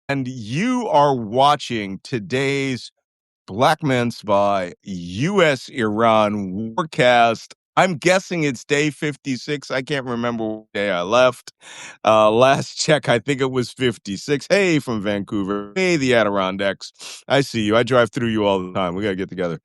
and you are watching today's Black Man Spy U.S. Iran Warcast. I'm guessing it's day 56. I can't remember what day I left. Last check, I think it was 56. Hey, from Vancouver. Hey, the Adirondacks. I see you. I drive through you all the time. We got to get together.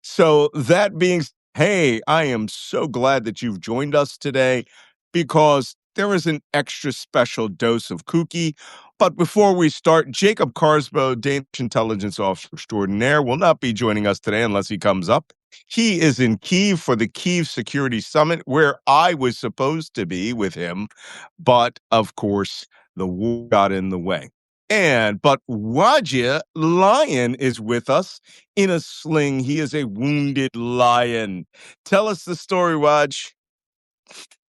So that being, hey, I am so glad that you've joined us today because there is an extra special dose of kooky. But before we start, Jacob Kaarsbo, Danish intelligence officer extraordinaire, will not be joining us today unless he comes up. He is in Kyiv for the Kyiv Security Summit, where I was supposed to be with him. But of course, the war got in the way. But Wajeeh Lion is with us in a sling. He is a wounded lion. Tell us the story, Waj.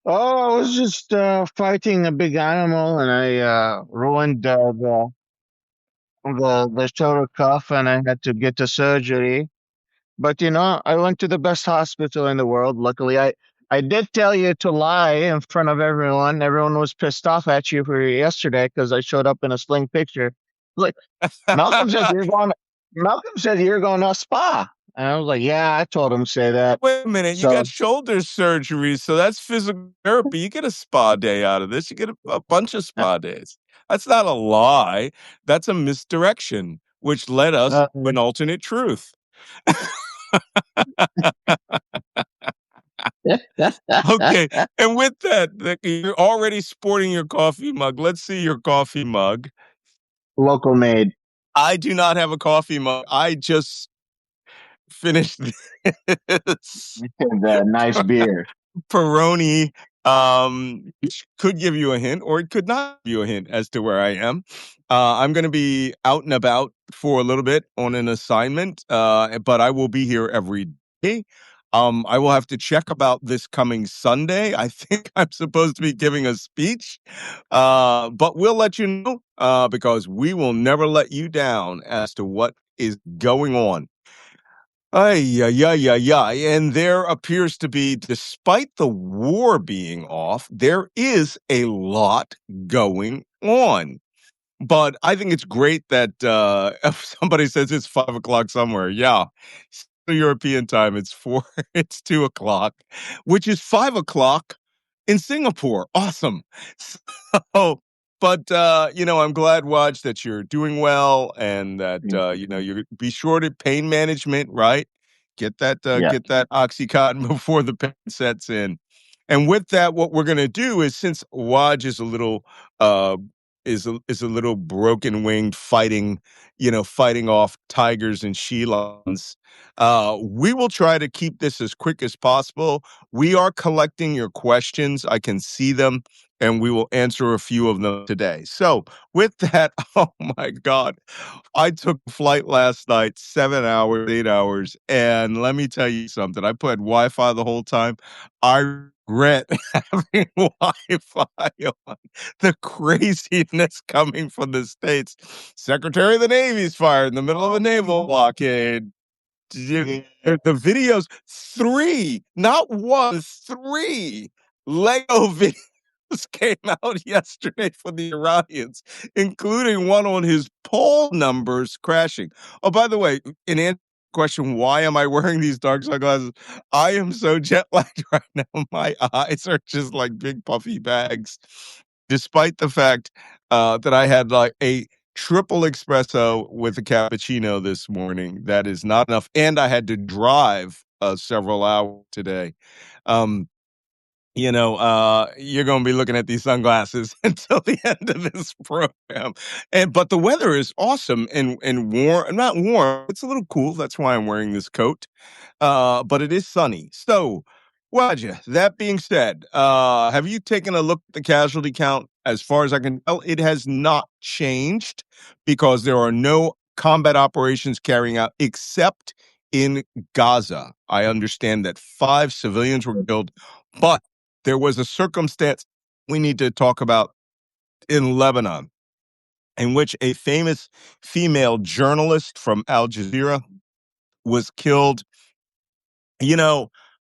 Oh, I was just fighting a big animal, and I ruined the shoulder cuff, and I had to get to surgery. But I went to the best hospital in the world. Luckily, I did tell you to lie in front of everyone. Everyone was pissed off at you for yesterday because I showed up in a sling picture. Like Malcolm said, you're going. Malcolm said you're going to a spa, and I was like, yeah, I told him to say that. Wait a minute, you So got shoulder surgery, so that's physical therapy. You get a spa day out of this. You get a bunch of uh, spa days. That's not a lie. That's a misdirection, which led us uh, to an alternate truth. Okay, and with that, you're already sporting your coffee mug. Let's see your coffee mug. local made. I do not have a coffee mug. I just finished this The nice beer. Peroni, which could give you a hint or it could not give you a hint as to where I am. I'm going to be out and about for a little bit on an assignment, but I will be here every day. I will have to check about this coming Sunday. I think I'm supposed to be giving a speech, but we'll let you know because we will never let you down as to what is going on. Ay, ay, ay, ay, ay. And there appears to be, despite the war being off, there is a lot going on. But I think it's great that if somebody says it's 5 o'clock somewhere, yeah, European time, it's four, it's 2 o'clock, which is 5 o'clock in Singapore. Awesome. So, but I'm glad, Waj, that you're doing well and that you be sure to pain management, right? Yeah. Get that Oxycontin before the pain sets in. And with that, what we're gonna do is since Waj is a little uh is a little broken winged fighting off tigers and she-lions. We will try to keep this as quick as possible. We are collecting your questions. I can see them, and we will answer a few of them today. So, with that, oh my God, I took a flight last night, 7 hours, 8 hours, and let me tell you something. I put Wi-Fi the whole time. I regret having Wi-Fi on. The craziness coming from the States. Secretary of the Navy's fired in the middle of a naval blockade. The videos, three, not one, three Lego videos came out yesterday for the Iranians, including one on his poll numbers crashing. Oh, by the way, in answer to the question, why am I wearing these dark sunglasses? I am so jet lagged right now. My eyes are just like big puffy bags, despite the fact that I had like a triple espresso with a cappuccino this morning. That is not enough. And I had to drive several hours today. Um, you're going to be looking at these sunglasses until the end of this program. But the weather is awesome and warm. Not warm. It's a little cool. That's why I'm wearing this coat. But it is sunny. So, Wajeeh, that being said, have you taken a look at the casualty count? As far as I can tell, it has not changed because there are no combat operations carrying out except in Gaza. I understand that 5 civilians were killed, but there was a circumstance we need to talk about in Lebanon in which a famous female journalist from Al Jazeera was killed. You know,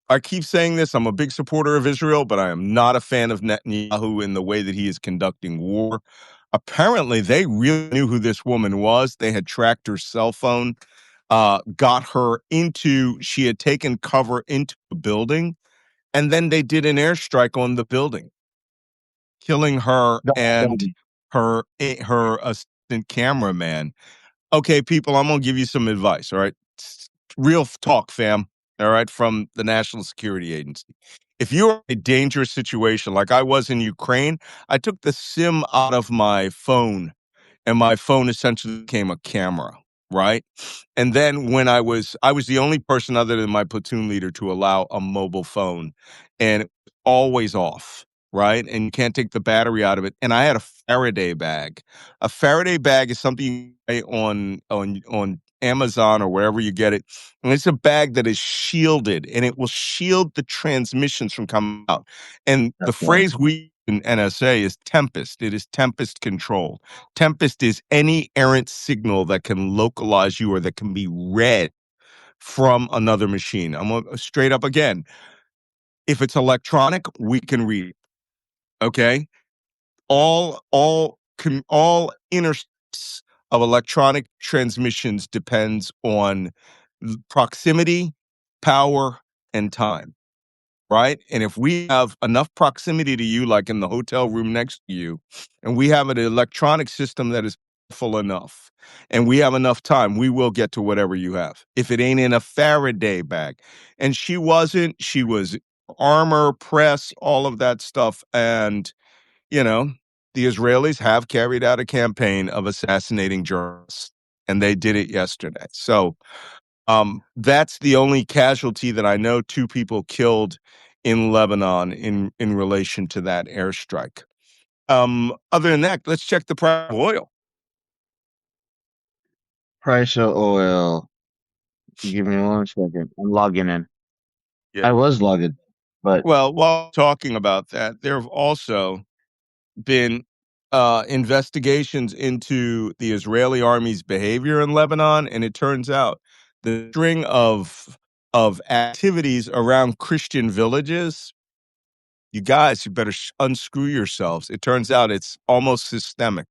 I keep saying this. I'm a big supporter of Israel, but I am not a fan of Netanyahu in the way that he is conducting war. Apparently, they really knew who this woman was. They had tracked her cell phone, got her into, she had taken cover into a building, and then they did an airstrike on the building, killing her and her assistant cameraman. Okay, people, I'm gonna give you some advice. All right, real talk, fam. All right, from the National Security Agency. If you're in a dangerous situation like I was in Ukraine, I took the SIM out of my phone, and my phone essentially became a camera, right? And then when I was the only person other than my platoon leader to allow a mobile phone, and it was always off, right? And you can't take the battery out of it. And I had a Faraday bag. A Faraday bag is something you buy on Amazon or wherever you get it. And it's a bag that is shielded, and it will shield the transmissions from coming out. And the Okay. phrase we in NSA is tempest. It is tempest control. Tempest is any errant signal that can localize you or that can be read from another machine. I'm straight up again. If it's electronic, we can read it. Okay. All intercepts of electronic transmissions depends on proximity, power, and time, right? And if we have enough proximity to you, like in the hotel room next to you, and we have an electronic system that is full enough, and we have enough time, we will get to whatever you have. If it ain't in a Faraday bag. And she wasn't, she was armor, press, all of that stuff. And, you know, the Israelis have carried out a campaign of assassinating journalists, and they did it yesterday. So, that's the only casualty that I know. Two people killed in Lebanon in relation to that airstrike. Other than that, let's check the price of oil. Price of oil. Give me 1 second. I'm logging in. Yeah. I was logged, but Well, while talking about that, there have also been investigations into the Israeli army's behavior in Lebanon, and it turns out the string of activities around Christian villages. You guys, you better unscrew yourselves. It turns out it's almost systemic.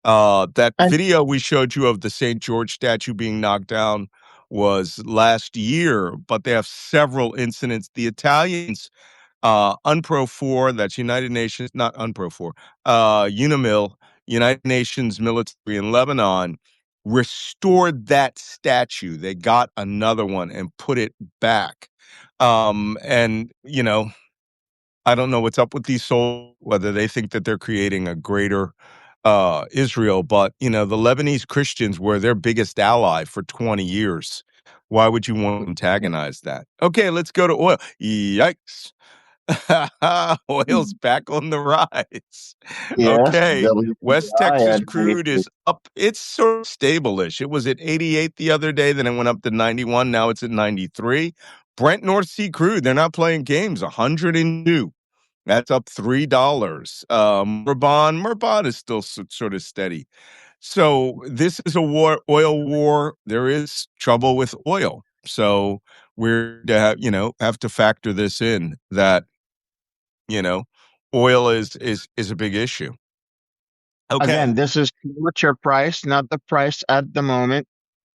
That and video we showed you of the St. George statue being knocked down was last year, but they have several incidents. The Italians, UNPRO 4, that's United Nations, not UNPRO 4, UNIMIL, United Nations military in Lebanon, restored that statue. They got another one and put it back. And, I don't know what's up with these souls, whether they think that they're creating a greater Israel, but the Lebanese Christians were their biggest ally for 20 years. Why would you want to antagonize that? Okay, let's go to oil. Yikes. Oil's back on the rise. yes, Okay. West WTI Texas at crude 93. is up. It's sort of stable-ish. It was at 88 the other day, then it went up to 91. Now it's at 93. Brent North Sea crude, they're not playing games. 102. That's up $3. Murban is still sort of steady. So this is a oil war. There is trouble with oil. So we're to have to factor this in that you know, oil is a big issue. Okay. Again, this is future price, not the price at the moment.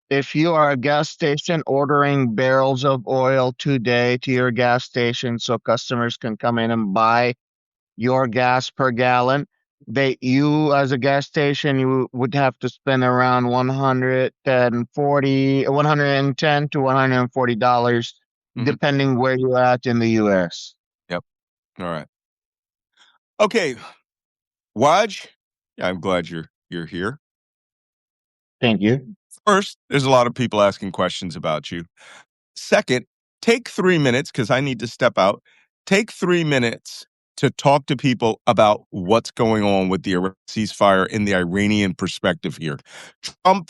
If you are a gas station ordering barrels of oil today to your gas station so customers can come in and buy your gas per gallon, you as a gas station, you would have to spend around 110 to $140 Mhm. depending where you're at in the US. Yep. All right. Okay, Waj, yeah, I'm glad you're here. Thank you. First, there's a lot of people asking questions about you. Second, take 3 minutes because I need to step out. Take 3 minutes to talk to people about what's going on with the ceasefire in the Iranian perspective here. Trump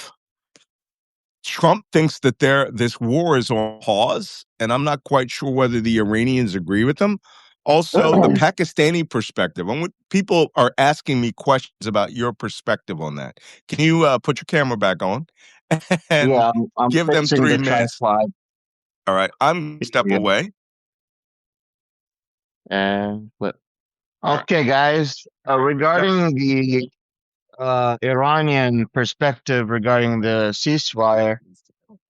Trump thinks that this war is on pause, and I'm not quite sure whether the Iranians agree with him. Also, the Pakistani perspective. People are asking me questions about your perspective on that. Can you put your camera back on and Yeah, I'm give them fixing three the minutes? tripod. All right, I'm step Yeah. away. And but All right. okay, guys. Yep. Regarding Iranian perspective regarding the ceasefire.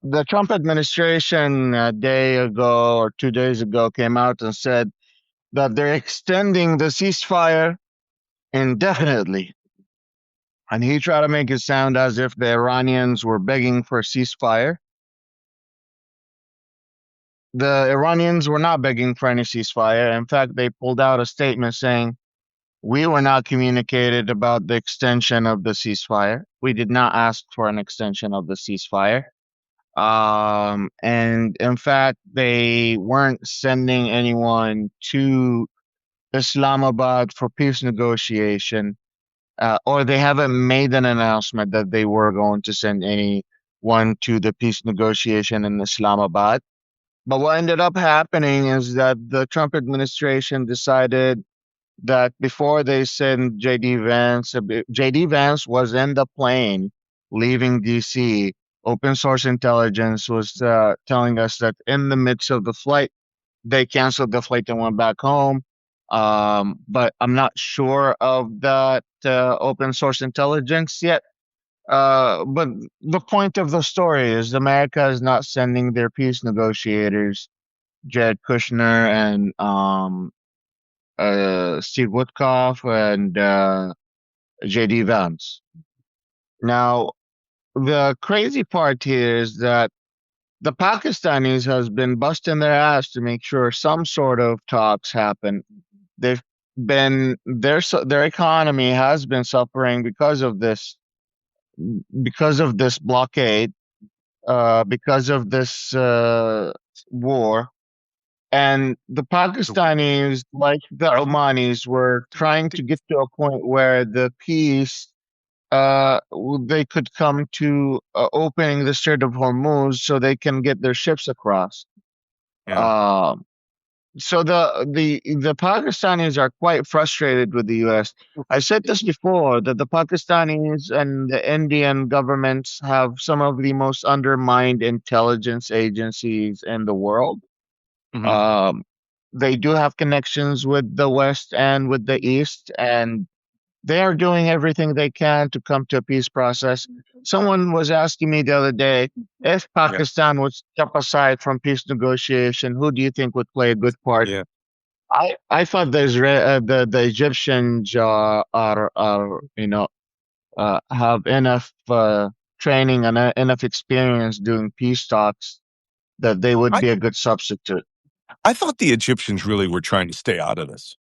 The Trump administration a day ago or 2 days ago came out and said that they're extending the ceasefire indefinitely. And he tried to make it sound as if the Iranians were begging for a ceasefire. The Iranians were not begging for any ceasefire. In fact, they pulled out a statement saying, we were not communicated about the extension of the ceasefire. We did not ask for an extension of the ceasefire. And in fact, they weren't sending anyone to Islamabad for peace negotiation, or they haven't made an announcement that they were going to send anyone to the peace negotiation in Islamabad. But what ended up happening is that the Trump administration decided that before they send JD Vance, JD Vance was in the plane leaving DC. Open source intelligence was telling us that in the midst of the flight, they canceled the flight and went back home. But I'm not sure of that open source intelligence yet. But the point of the story is America is not sending their peace negotiators, Jared Kushner and Steve Woodcock and JD Vance. Now, the crazy part here is that the Pakistanis has been busting their ass to make sure some sort of talks happen. They've been their economy has been suffering because of this blockade, because of this war. And the Pakistanis, like the Omanis, were trying to get to a point where the peace, they could come to opening the Strait of Hormuz so they can get their ships across. Yeah. Um, so the Pakistanis are quite frustrated with the U.S. I said this before that the Pakistanis and the Indian governments have some of the most undermined intelligence agencies in the world. Hmm. Um, they do have connections with the West and with the East, and they are doing everything they can to come to a peace process. Someone was asking me the other day if Yeah. Pakistan would step aside from peace negotiation, who do you think would play a good part? Yeah. I thought the Egyptians are have enough training and enough experience doing peace talks that they would I be a good substitute. I thought the Egyptians really were trying to stay out of this.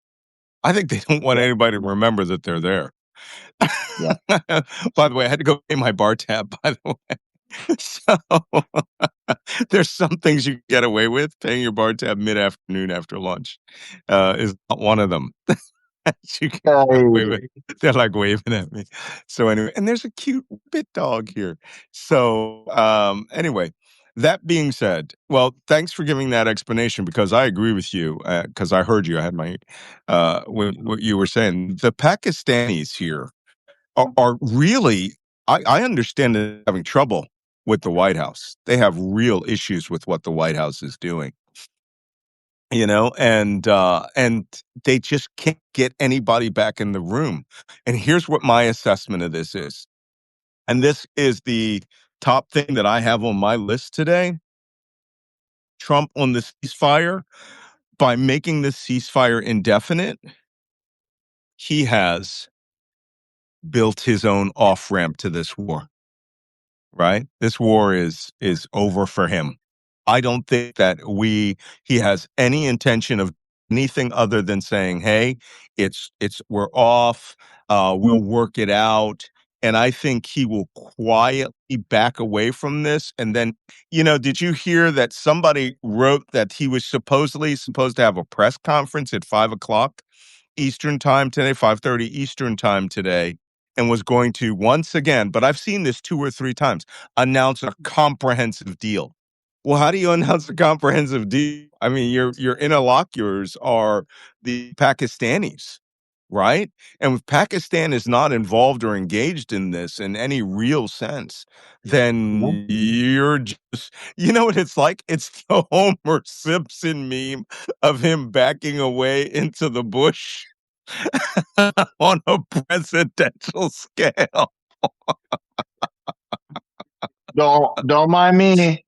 I think they don't want Yeah, anybody to remember that they're there. yeah. By the way, I had to go pay my bar tab, by the way. So there's some things you get away with. Paying your bar tab mid-afternoon after lunch is not one of them. You can get away with. They're like waving at me. So anyway, and there's a cute bit dog here. So anyway, that being said, well, thanks for giving that explanation because I agree with you because I heard you. I had my what you were saying. The Pakistanis here are really. I understand they're having trouble with the White House. They have real issues with what the White House is doing, and they just can't get anybody back in the room. And here's what my assessment of this is. And this is the top thing that I have on my list today. Trump on the ceasefire, by making the ceasefire indefinite, he has built his own off-ramp to this war. Right? This war is over for him. I don't think that he has any intention of anything other than saying, "Hey, it's we're off. We'll work it out." And I think he will quietly back away from this. And then, did you hear that somebody wrote that he was supposedly supposed to have a press conference at 5 o'clock Eastern time today, 5:30 Eastern time today, and was going to once again, but I've seen this 2 or 3 times, announce a comprehensive deal. Well, how do you announce a comprehensive deal? I mean, your interlocutors are the Pakistanis, right? And if Pakistan is not involved or engaged in this in any real sense, then you're just, you know what it's like? It's the Homer Simpson meme of him backing away into the bush. on a presidential scale. Don't mind me.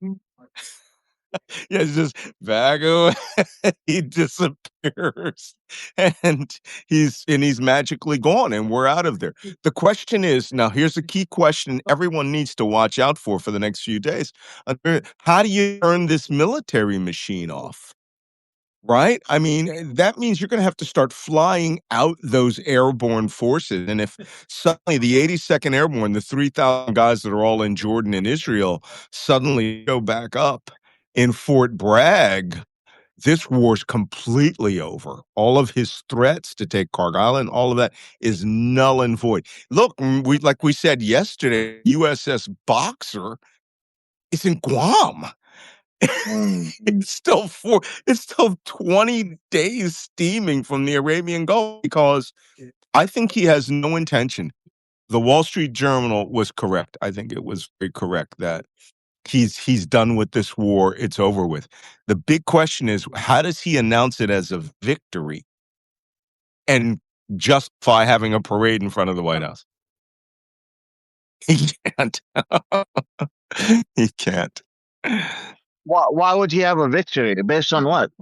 Yeah, it's just back away. He disappears, and he's magically gone, and we're out of there. The question is now. Here's a key question everyone needs to watch out for the next few days. How do you turn this military machine off? Right? I mean, that means you're gonna have to start flying out those airborne forces, and if suddenly the 82nd Airborne, the 3,000 guys that are all in Jordan and Israel, suddenly go back up in Fort Bragg, this war's completely over. All of his threats to take Cargill and all of that is null and void. Look, like we said yesterday, USS Boxer is in Guam. It's still 20 days steaming from the Arabian Gulf because I think he has no intention. The Wall Street Journal was correct. I think it was very correct that he's done with this war. It's over with. The big question is, how does he announce it as a victory and justify having a parade in front of the White House? He can't. He can't. Why would he have a victory? Based on what?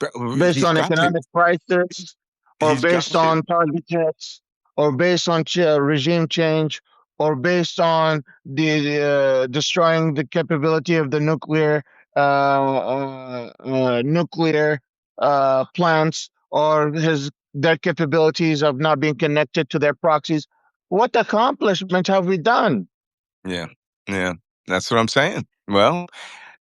Based He's on got to. economic crisis, or He's got based to. on target hits, or based on regime change, or based on the destroying the capability of the nuclear plants, or their capabilities of not being connected to their proxies. What accomplishment have we done? Yeah. Yeah. That's what I'm saying. Well,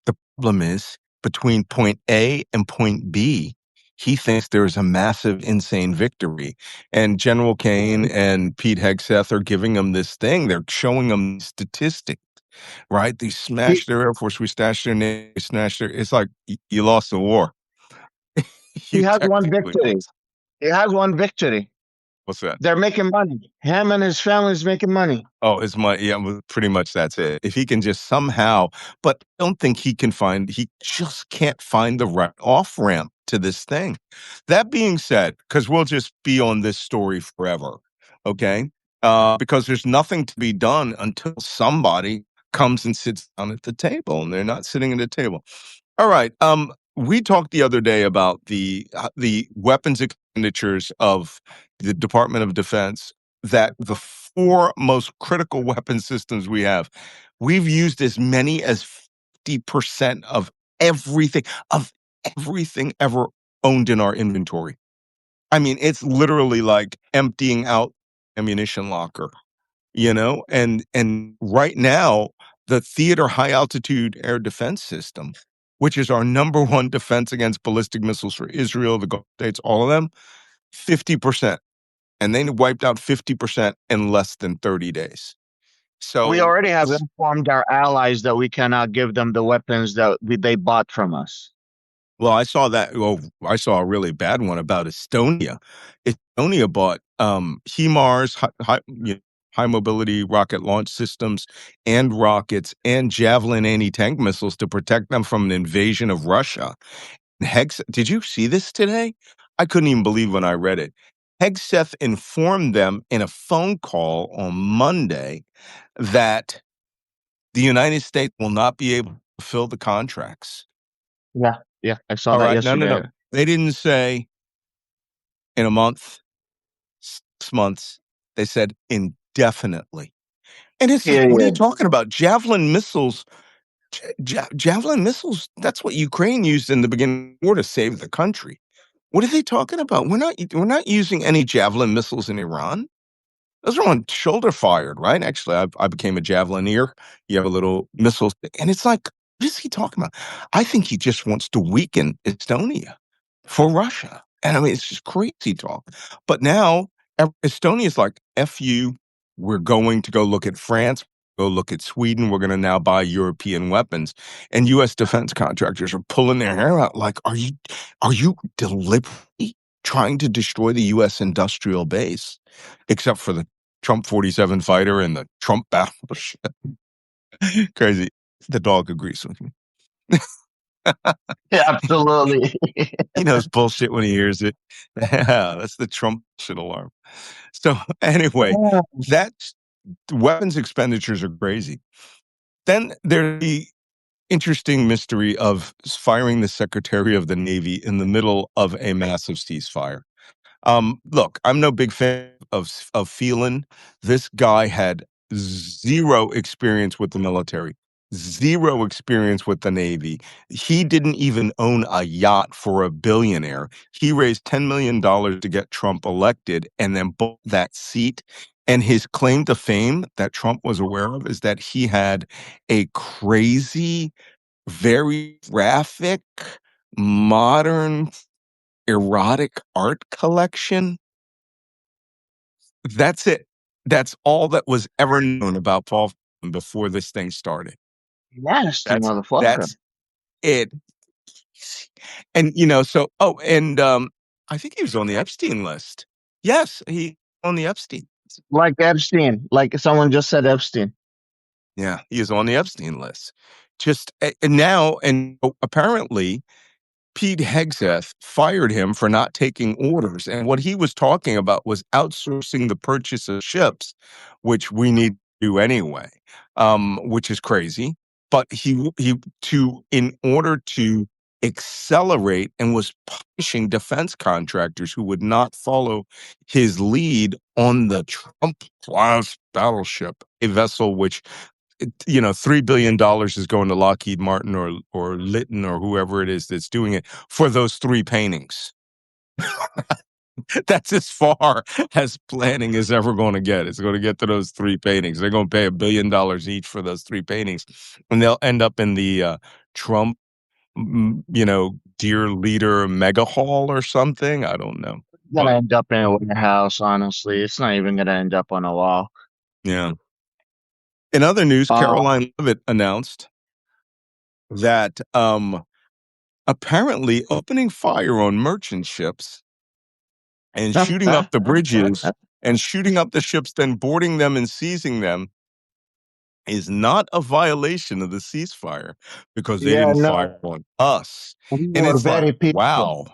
the problem is between point A and point B, he thinks there's a massive, insane victory. And General Kane and Pete Hegseth are giving him this thing. They're showing him statistics, right? They He smashed their Air Force, we smashed their Navy, we smashed their. It's like you lost the war. he You has one technically victory. lost. He has one victory. What's that? They're making money. Him and his family is making money. Oh, it's my yeah, well, pretty much that's it. If he can just somehow, but I don't think he just can't find the right off ramp to this thing. That being said, because we'll just be on this story forever, okay? Because there's nothing to be done until somebody comes and sits down at the table, and they're not sitting at the table. All right. We talked the other day about the weapons expenditures of the Department of Defense. That the four most critical weapon systems we have, we've used as many as 50% of everything ever owned in our inventory. I mean, it's literally like emptying out ammunition locker, and right now the theater high altitude air defense system, which is our number one defense against ballistic missiles for Israel, the Gulf states, all of them, 50%, and they wiped out 50% in less than 30 days. We So already have informed our allies that we cannot give them the weapons that they bought from us. well, I saw a really bad one about Estonia. Estonia bought HIMARS, high mobility rocket launch systems, and rockets, and Javelin anti-tank missiles to protect them from an invasion of Russia. Did you see this today? I couldn't even believe when I read it. Hegseth informed them in a phone call on Monday that the United States will not be able to fill the contracts. Yeah, yeah, I saw All that right. No, no, yesterday. no. They didn't say in a month, 6 months. They said indefinitely. And it's like, what are you Period. talking about? Javelin missiles, javelin missiles, that's what Ukraine used in the beginning of the war to save the country. What are they talking about? We're not using any javelin missiles in Iran. Those are on shoulder fired, right? Actually, I became a javelineer. You have a little missile, and it's like, what is he talking about? I think he just wants to weaken Estonia for Russia, and I mean, it's just crazy talk. But now Estonia's like, "F you." We're going to go look at France. Go look at Sweden. We're going to now buy European weapons, and U.S. defense contractors are pulling their hair out. Like, are you deliberately trying to destroy the U.S. industrial base? Except for the Trump 47 fighter and the Trump battleship. Crazy. The dog agrees with me. Yeah, absolutely. He knows bullshit when he hears it. Yeah, that's the Trump shit alarm. So anyway, that's weapons expenditures are crazy. Then there's the interesting mystery of firing the Secretary of the Navy in the middle of a massive ceasefire. Look, I'm no big fan of Phelan. This guy had zero experience with the military, zero experience with the Navy. He didn't even own a yacht for a billionaire. He raised $10 million to get Trump elected and then bought that seat. And his claim to fame that Trump was aware of is that he had a crazy, very graphic, modern, erotic art collection. That's it. That's all that was ever known about Paul before this thing started. Nasty That's motherfucker. that's it. And so and I think he was on the Epstein list. Yes, he on the Epstein. Like Epstein. Like someone just said Epstein. Yeah, he is on the Epstein list. Just and now and apparently Pete Hegseth fired him for not taking orders. And what he was talking about was outsourcing the purchase of ships, which we need to do anyway, which is crazy. But in order to accelerate and was punishing defense contractors who would not follow his lead on the Trump class battleship, a vessel which $3 billion is going to Lockheed Martin or Litton or whoever it is that's doing it for those three paintings. That's as far as planning is ever going to get. It's going to get to those three paintings. They're going to pay $1 billion each for those three paintings, and they'll end up in the Trump, dear leader mega hall or something. I don't know, It's gonna but end up in a warehouse, honestly. It's not even gonna end up on a wall. yeah. In other news, Uh, Caroline Leavitt announced that apparently opening fire on merchant ships and shooting up the bridges and shooting up the ships, then boarding them and seizing them is not a violation of the ceasefire because they yeah, didn't no, fire on us. we And were it's like, very peaceful. wow.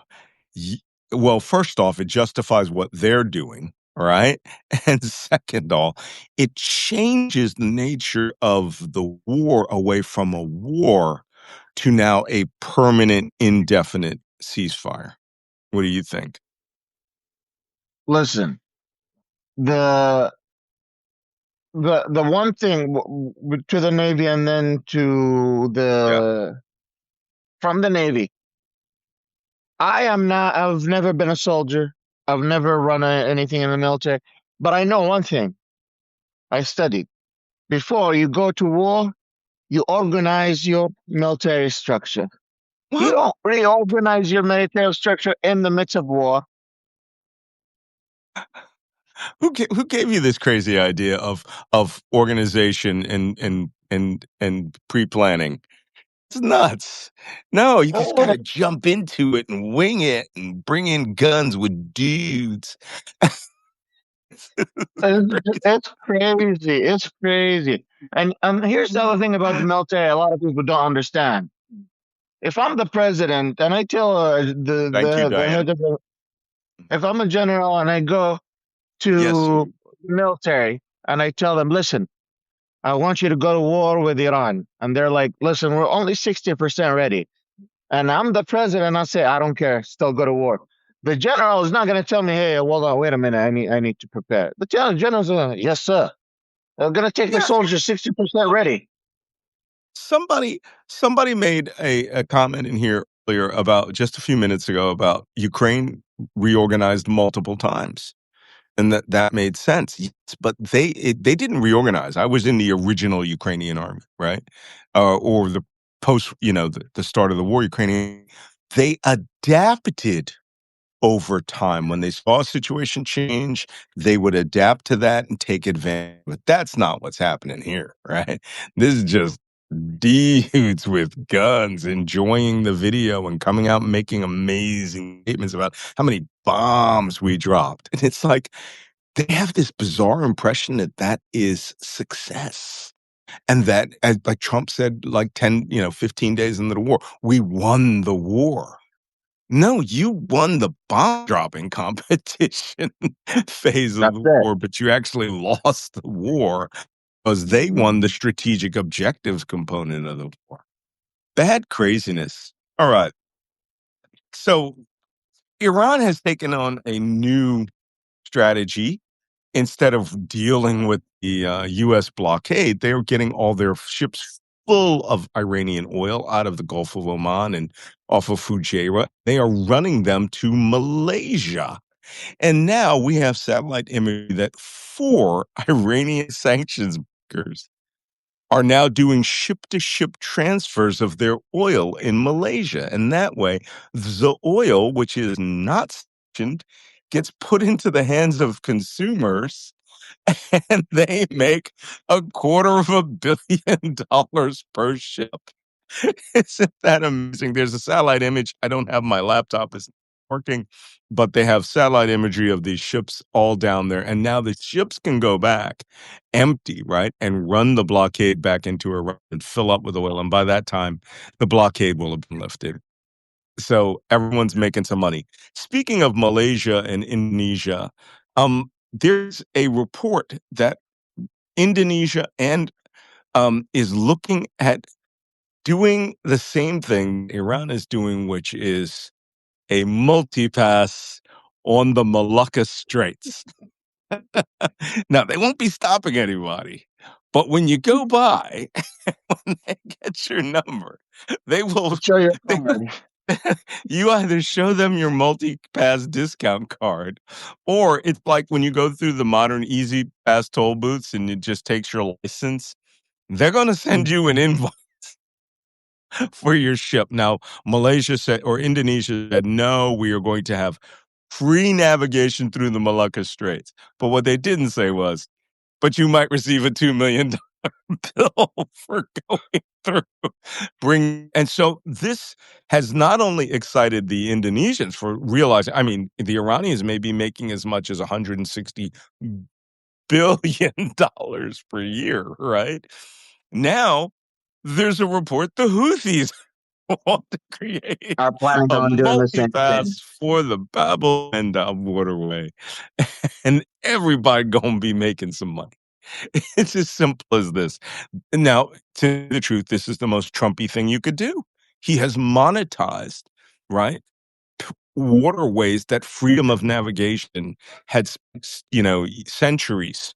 Well, first off, it justifies what they're doing, right? And second all, it changes the nature of the war away from a war to now a permanent, indefinite ceasefire. What do you think? Listen, the the one thing to the Navy and then to Yeah. the from the Navy. I am not. I've never been a soldier. I've never run anything in the military. But I know one thing. I studied. Before you go to war, you organize your military structure. You What? don't reorganize your military structure in the midst of war. Who gave you this crazy idea of organization and pre-planning? It's nuts. No, you just Oh, gotta jump into it and wing it and bring in guns with dudes. it's crazy. It's crazy. And here's the other thing about the military. A lot of people don't understand. If I'm the president and I tell Thank you, the Diane. head of the, if I'm a general and I go Yes. to military and I tell them, listen, I want you to go to war with Iran, and they're like, listen, we're only 60% ready, and I'm the president. I say, I don't care, still go to war. The general is not going to tell me, hey, hold on, wait a minute, I need to prepare. The general's going, yes, sir. They're going to take the Yeah. soldiers 60% ready. Somebody somebody made a comment in here earlier about just a few minutes ago about Ukraine reorganized multiple times. And that made sense. Yes, but they didn't reorganize. I was in the original Ukrainian army, right? Or the post, the start of the war Ukrainian. They adapted over time. When they saw a situation change, they would adapt to that and take advantage. But that's not what's happening here, right? This is just dudes with guns enjoying the video and coming out and making amazing statements about how many bombs we dropped. And it's like, they have this bizarre impression that that is success. And that, as like Trump said, like 10, 15 days into the war, we won the war. No, you won the bomb dropping competition phase of That's the it. war, but you actually lost the war because they won the strategic objectives component of the war. Bad craziness. All right. So Iran has taken on a new strategy. Instead of dealing with the U.S. blockade, they are getting all their ships full of Iranian oil out of the Gulf of Oman and off of Fujairah. They are running them to Malaysia. And now we have satellite imagery that 4 Iranian sanctions breakers are now doing ship-to-ship transfers of their oil in Malaysia. And that way, the oil, which is not sanctioned, gets put into the hands of consumers and they make $250 million per ship. Isn't that amazing? There's a satellite image. I don't have my laptop is working, but they have satellite imagery of these ships all down there. And now the ships can go back empty, right? And run the blockade back into Iran and fill up with oil. And by that time, the blockade will have been lifted. So everyone's making some money. Speaking of Malaysia and Indonesia, there's a report that Indonesia and is looking at doing the same thing Iran is doing, which is a multipass on the Malacca Straits. Now, they won't be stopping anybody, but when you go by, when they get your number, they will. Show your They, card. you either show them your multi-pass discount card, or it's like when you go through the modern Easy Pass toll booths and it just takes your license. They're going to send you an invoice for your ship. Now, Malaysia said, or Indonesia said, no, we are going to have free navigation through the Malacca Straits. But what they didn't say was, but you might receive a $2 million bill for going through. And so this has not only excited the Indonesians for realizing, I mean, the Iranians may be making as much as $160 billion per year, right? Now, there's a report the Houthis want to create Are planning a on doing the same thing. multi-pass for the Bab el waterway, and everybody gonna be making some money. It's as simple as this. Now, to the truth, this is the most Trumpy thing you could do. He has monetized, right? Waterways that freedom of navigation had, centuries,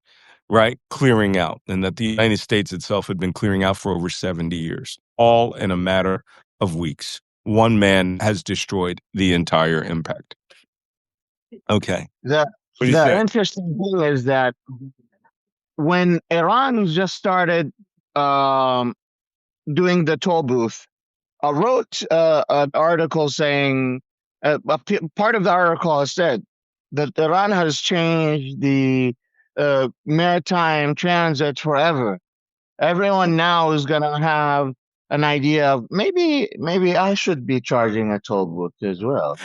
right, clearing out, and that the United States itself had been clearing out for over 70 years, all in a matter of weeks. One man has destroyed the entire impact. Okay. The What do you the think? interesting thing is that when Iran just started um, doing the toll booth, I wrote an article saying part of the article has said that Iran has changed the maritime transit forever. Everyone now is gonna have an idea of maybe I should be charging a toll booth as well.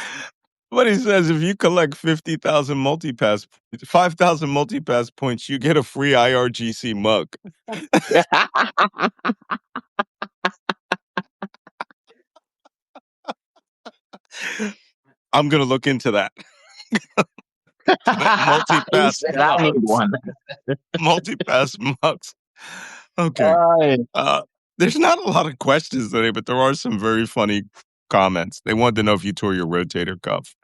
What he says, if you collect 50,000 multipass, 5,000 multipass points, you get a free IRGC mug. I'm going to look into that. He Multipass said I need mugs. one. Multipass mugs. Okay. Uh, Uh, there's not a lot of questions today, but there are some very funny comments. They wanted to know if you tore your rotator cuff.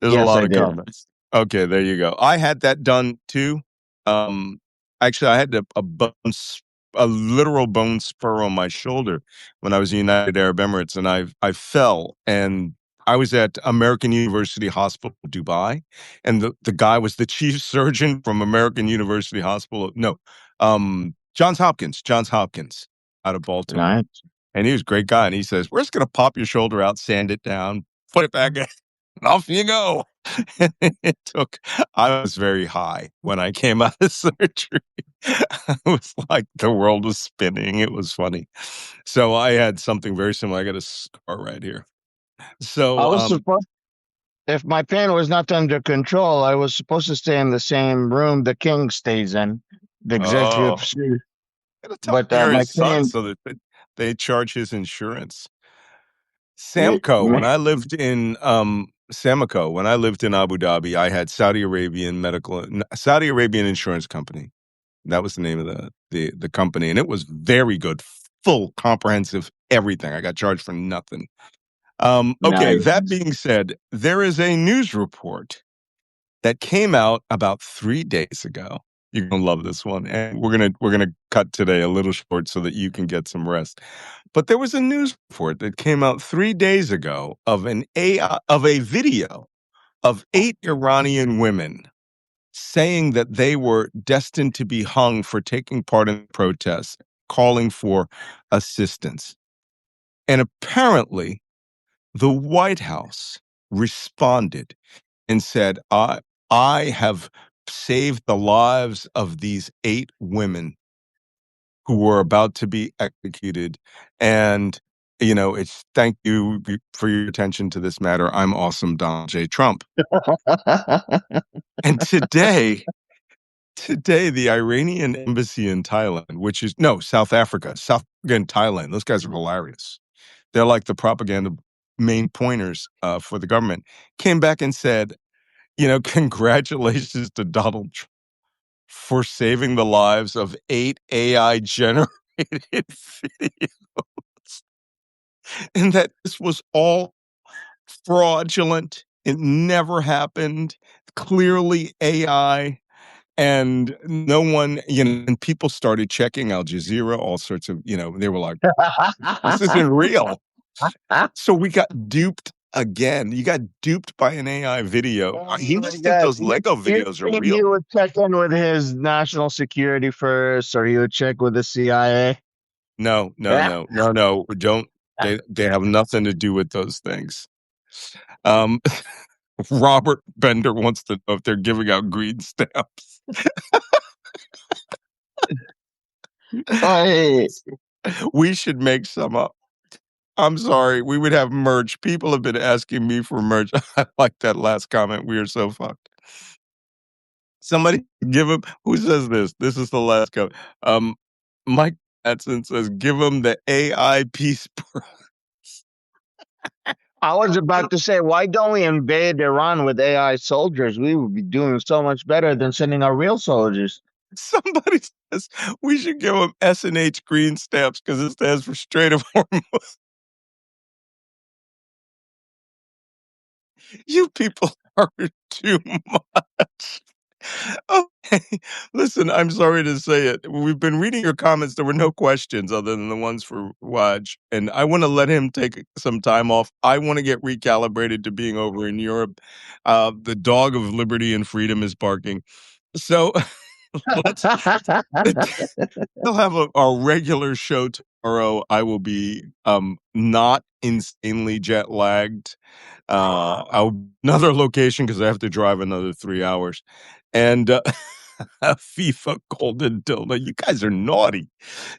There's a yes, lot I of did. comments. Okay, there you go. I had that done too. Um, actually, I had a literal bone spur on my shoulder when I was in United Arab Emirates, and I fell, and I was at American University Hospital, Dubai, and the guy was the chief surgeon from American University Hospital. No, Johns Hopkins, out of Baltimore, Nice. and he was a great guy. And he says, "We're just gonna pop your shoulder out, sand it down, put it back in, and off you go." It took. I was very high when I came out of surgery. It was like the world was spinning. It was funny. So I had something very similar. I got a scar right here. I So was supposed, if my pain was not under control, I was supposed to stay in the same room the king stays in, the executive oh, suite. Gotta tell But him you're my his son opinion, so that they charge his insurance. eh, Samco, when I lived in Samco, when I lived in Abu Dhabi, I had Saudi Arabian Insurance Company. That was the name of the company, and it was very good, full, comprehensive, everything. I got charged for nothing. Okay, that nice. being said, there is a news report that came out about 3 days ago. You're gonna love this one, and we're gonna cut today a little short so that you can get some rest. But there was a news report that came out 3 days ago of a video of 8 Iranian women saying that they were destined to be hung for taking part in protests, calling for assistance. And apparently, the White House responded and said, I have saved the lives of these 8 women who were about to be executed. And, it's thank you for your attention to this matter. I'm awesome, Donald J. Trump. And today, the Iranian embassy in Thailand, which is no, South Africa and Thailand, those guys are hilarious. They're like the propaganda main pointers for the government, came back and said, congratulations to Donald Trump for saving the lives of 8 AI-generated videos, and that this was all fraudulent. It never happened. Clearly AI. And no one, and people started checking Al Jazeera, all sorts of, they were like, this isn't real. So we got duped again. You got duped by an AI video. Oh He my must think God. those Lego You videos are think he real. would check in with his national security first, or he would check with the CIA? No, no, Yeah. no, no, no. Don't they have nothing to do with those things. Um Robert Bender wants to know if they're giving out green stamps. Oi. We should make some up. I'm sorry. We would have merch. People have been asking me for merch. I like that last comment. We are so fucked. Somebody give him who says this? This is the last comment. Mike Madsen says, give him the AI peace prize. I was about to say, why don't we invade Iran with AI soldiers? We would be doing so much better than sending our real soldiers. Somebody says we should give him S&H green stamps because it stands for Strait of Hormuz. You people are too much. Okay. Listen, I'm sorry to say it. We've been reading your comments. There were no questions other than the ones for Waj. And I want to let him take some time off. I want to get recalibrated to being over in Europe. The dog of liberty and freedom is barking. So let's we'll have a regular show tomorrow. I will be not insanely jet lagged. I'll another location because I have to drive another 3 hours. And FIFA Golden Dildo. You guys are naughty.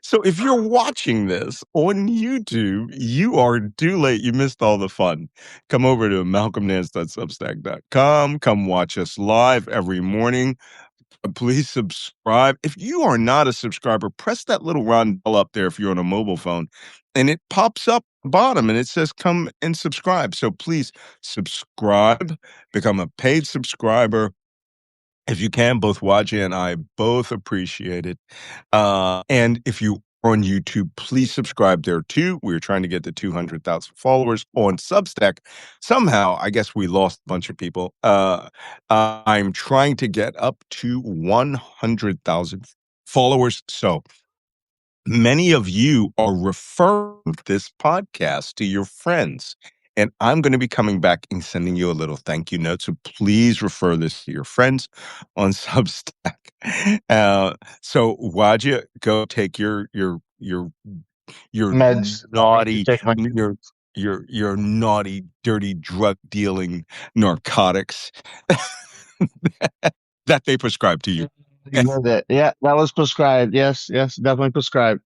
So if you're watching this on YouTube, you are too late. You missed all the fun. Come over to malcolmnance.substack.com. Come watch us live every morning. Please subscribe. If you are not a subscriber, press that little round bell up there if you're on a mobile phone, and it pops up bottom and it says come and subscribe. So please subscribe, become a paid subscriber. If you can, both Wajeeh and I both appreciate it. And if you are on YouTube, please subscribe there too. We're trying to get to 200,000 followers on Substack. Somehow, I guess we lost a bunch of people. I'm trying to get up to 100,000 followers. So many of you are referring this podcast to your friends. And I'm going to be coming back and sending you a little thank you note. So please refer this to your friends on Substack. So Waja, go take your Meds. I need to naughty, take my. your naughty, dirty drug dealing narcotics that they prescribe to you. Yeah, that was prescribed. Yes, yes, definitely prescribed.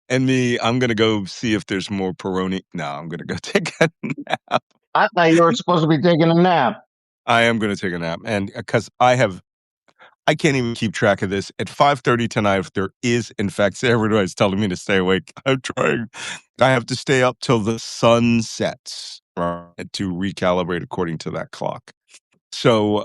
And me, I'm gonna go see if there's more Peroni. No, I'm gonna go take a nap. I thought you were supposed to be taking a nap. I am gonna take a nap, and because I have I can't even keep track of this. At 5:30 tonight, if there is, in fact, everybody's telling me to stay awake. I'm trying. I have to stay up till the sun sets, right, to recalibrate according to that clock. So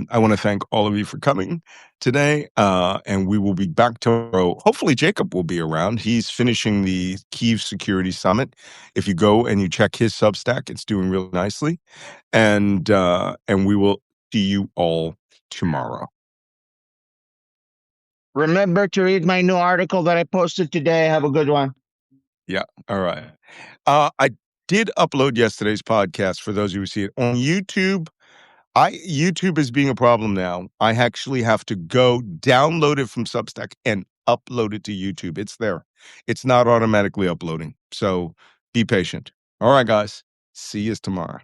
I want to thank all of you for coming today, and we will be back tomorrow. Hopefully, Jacob will be around. He's finishing the Kyiv Security Summit. If you go and you check his Substack, it's doing really nicely, and we will see you all tomorrow. Remember to read my new article that I posted today. Have a good one. Yeah. All right. I did upload yesterday's podcast for those of you who see it on YouTube. YouTube is being a problem now. I actually have to go download it from Substack and upload it to YouTube. It's there. It's not automatically uploading. So be patient. All right, guys. See you tomorrow.